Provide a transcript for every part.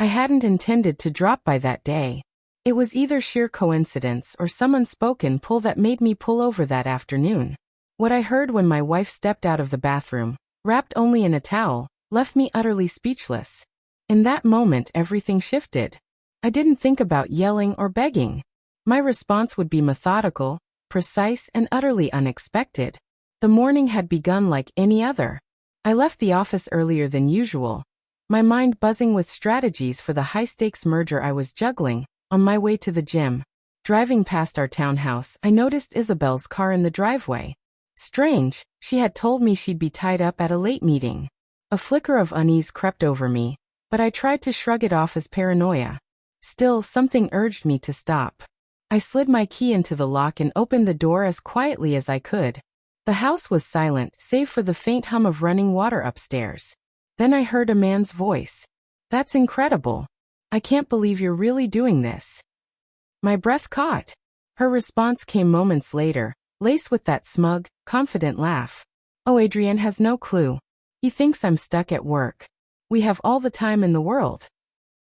I hadn't intended to drop by that day. It was either sheer coincidence or some unspoken pull that made me pull over that afternoon. What I heard when my wife stepped out of the bathroom, wrapped only in a towel, left me utterly speechless. In that moment, everything shifted. I didn't think about yelling or begging. My response would be methodical, precise, and utterly unexpected. The morning had begun like any other. I left the office earlier than usual, my mind buzzing with strategies for the high-stakes merger I was juggling. On my way to the gym, driving past our townhouse, I noticed Isabel's car in the driveway. Strange, she had told me she'd be tied up at a late meeting. A flicker of unease crept over me, but I tried to shrug it off as paranoia. Still, something urged me to stop. I slid my key into the lock and opened the door as quietly as I could. The house was silent, save for the faint hum of running water upstairs. Then I heard a man's voice. "That's incredible. I can't believe you're really doing this." My breath caught. Her response came moments later, laced with that smug, confident laugh. "Oh, Adrian has no clue. He thinks I'm stuck at work. We have all the time in the world."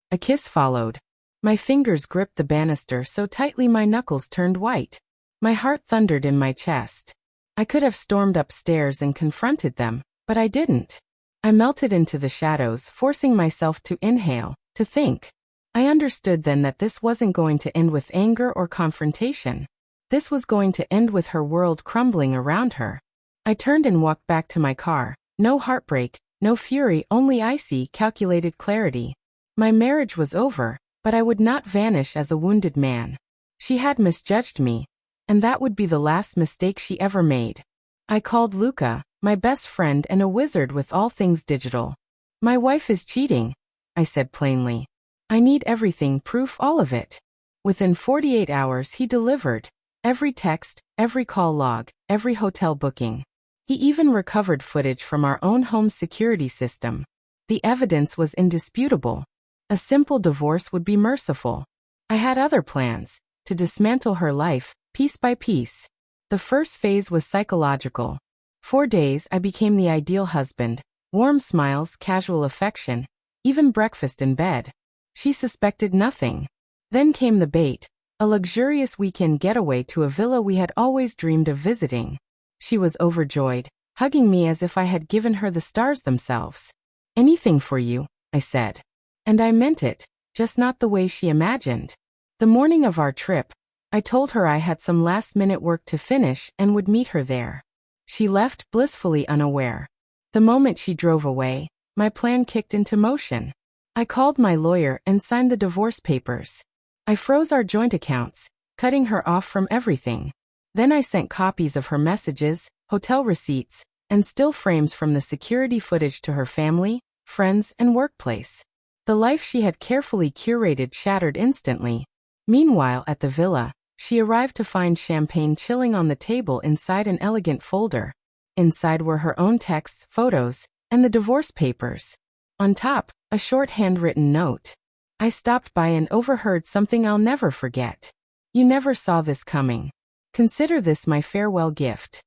A kiss followed. My fingers gripped the banister so tightly my knuckles turned white. My heart thundered in my chest. I could have stormed upstairs and confronted them, but I didn't. I melted into the shadows, forcing myself to inhale, to think. I understood then that this wasn't going to end with anger or confrontation. This was going to end with her world crumbling around her. I turned and walked back to my car. No heartbreak, no fury, only icy, calculated clarity. My marriage was over, but I would not vanish as a wounded man. She had misjudged me, and that would be the last mistake she ever made. I called Luca, my best friend and a wizard with all things digital. "My wife is cheating," I said plainly. "I need everything, proof, all of it." Within 48 hours he delivered. Every text, every call log, every hotel booking. He even recovered footage from our own home security system. The evidence was indisputable. A simple divorce would be merciful. I had other plans, to dismantle her life, piece by piece. The first phase was psychological. 4 days I became the ideal husband. Warm smiles, casual affection, even breakfast in bed. She suspected nothing. Then came the bait, a luxurious weekend getaway to a villa we had always dreamed of visiting. She was overjoyed, hugging me as if I had given her the stars themselves. "Anything for you," I said. And I meant it, just not the way she imagined. The morning of our trip, I told her I had some last-minute work to finish and would meet her there. She left blissfully unaware. The moment she drove away, my plan kicked into motion. I called my lawyer and signed the divorce papers. I froze our joint accounts, cutting her off from everything. Then I sent copies of her messages, hotel receipts, and still frames from the security footage to her family, friends, and workplace. The life she had carefully curated shattered instantly. Meanwhile, at the villa, she arrived to find champagne chilling on the table inside an elegant folder. Inside were her own texts, photos, and the divorce papers. On top, a short handwritten note. I stopped by and overheard something I'll never forget. "You never saw this coming. Consider this my farewell gift."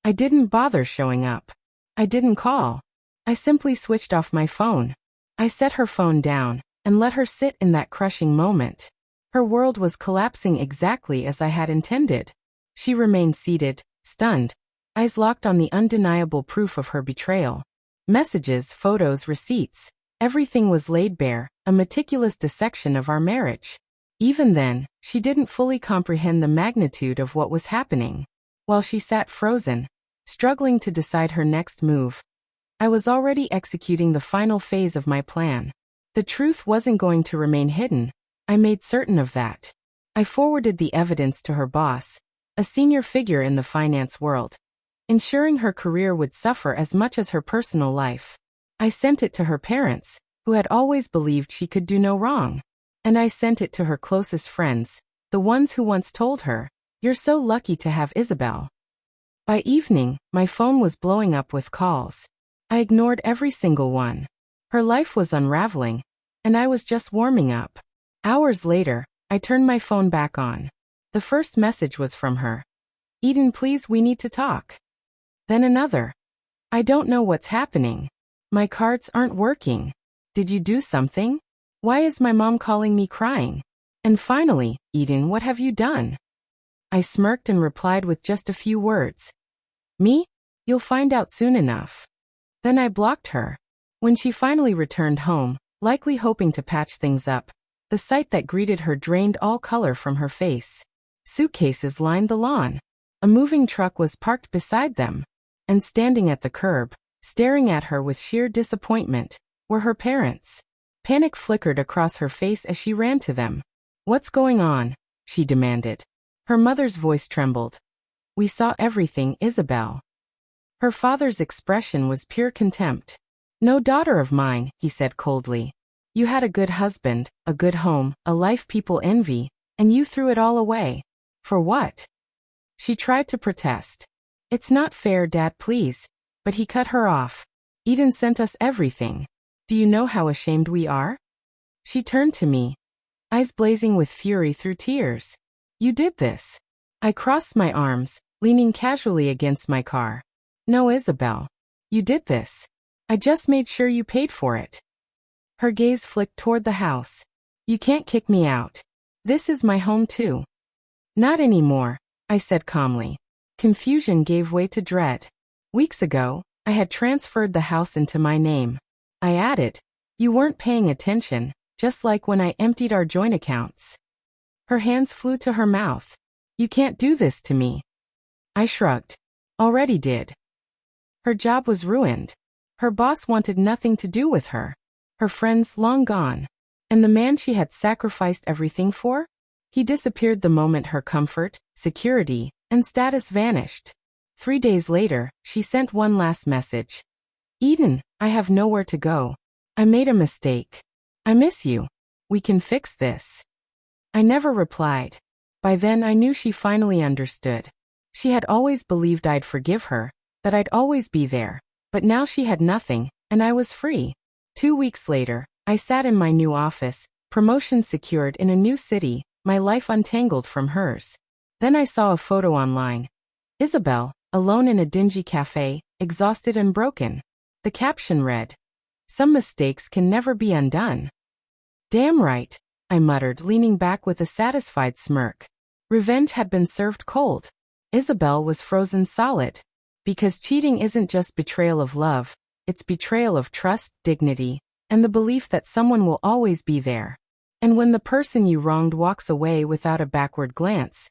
I didn't bother showing up. I didn't call. I simply switched off my phone. I set her phone down and let her sit in that crushing moment. Her world was collapsing exactly as I had intended. She remained seated, stunned, eyes locked on the undeniable proof of her betrayal. Messages, photos, receipts. Everything was laid bare, a meticulous dissection of our marriage. Even then, she didn't fully comprehend the magnitude of what was happening. While she sat frozen, struggling to decide her next move, I was already executing the final phase of my plan. The truth wasn't going to remain hidden. I made certain of that. I forwarded the evidence to her boss, a senior figure in the finance world, ensuring her career would suffer as much as her personal life. I sent it to her parents, who had always believed she could do no wrong. And I sent it to her closest friends, the ones who once told her, "You're so lucky to have Isabel." By evening, my phone was blowing up with calls. I ignored every single one. Her life was unraveling, and I was just warming up. Hours later, I turned my phone back on. The first message was from her. "Eden, please, we need to talk." Then another. "I don't know what's happening. My cards aren't working. Did you do something?" Why is my mom calling me crying? And finally, Eden, what have you done? I smirked and replied with just a few words. Me? You'll find out soon enough. Then I blocked her. When she finally returned home, likely hoping to patch things up, the sight that greeted her drained all color from her face. Suitcases lined the lawn. A moving truck was parked beside them. And standing at the curb, staring at her with sheer disappointment, were her parents. Panic flickered across her face as she ran to them. What's going on? She demanded. Her mother's voice trembled. We saw everything, Isabel. Her father's expression was pure contempt. No daughter of mine, he said coldly. You had a good husband, a good home, a life people envy, and you threw it all away. For what? She tried to protest. It's not fair, Dad, please. But he cut her off. Eden sent us everything. Do you know how ashamed we are? She turned to me, eyes blazing with fury through tears. You did this. I crossed my arms, leaning casually against my car. No, Isabel. You did this. I just made sure you paid for it. Her gaze flicked toward the house. You can't kick me out. This is my home too. Not anymore, I said calmly. Confusion gave way to dread. Weeks ago, I had transferred the house into my name. I added, you weren't paying attention, just like when I emptied our joint accounts. Her hands flew to her mouth. You can't do this to me. I shrugged. Already did. Her job was ruined. Her boss wanted nothing to do with her. Her friends long gone. And the man she had sacrificed everything for? He disappeared the moment her comfort, security, and status vanished. 3 days later, she sent one last message. Eden, I have nowhere to go. I made a mistake. I miss you. We can fix this. I never replied. By then I knew she finally understood. She had always believed I'd forgive her, that I'd always be there, but now she had nothing, and I was free. 2 weeks later, I sat in my new office, promotion secured in a new city, my life untangled from hers. Then I saw a photo online. Isabel, alone in a dingy cafe, exhausted and broken. The caption read, "Some mistakes can never be undone." Damn right, I muttered, leaning back with a satisfied smirk. Revenge had been served cold. Isabel was frozen solid. Because cheating isn't just betrayal of love, it's betrayal of trust, dignity, and the belief that someone will always be there. And when the person you wronged walks away without a backward glance,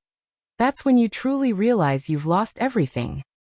that's when you truly realize you've lost everything.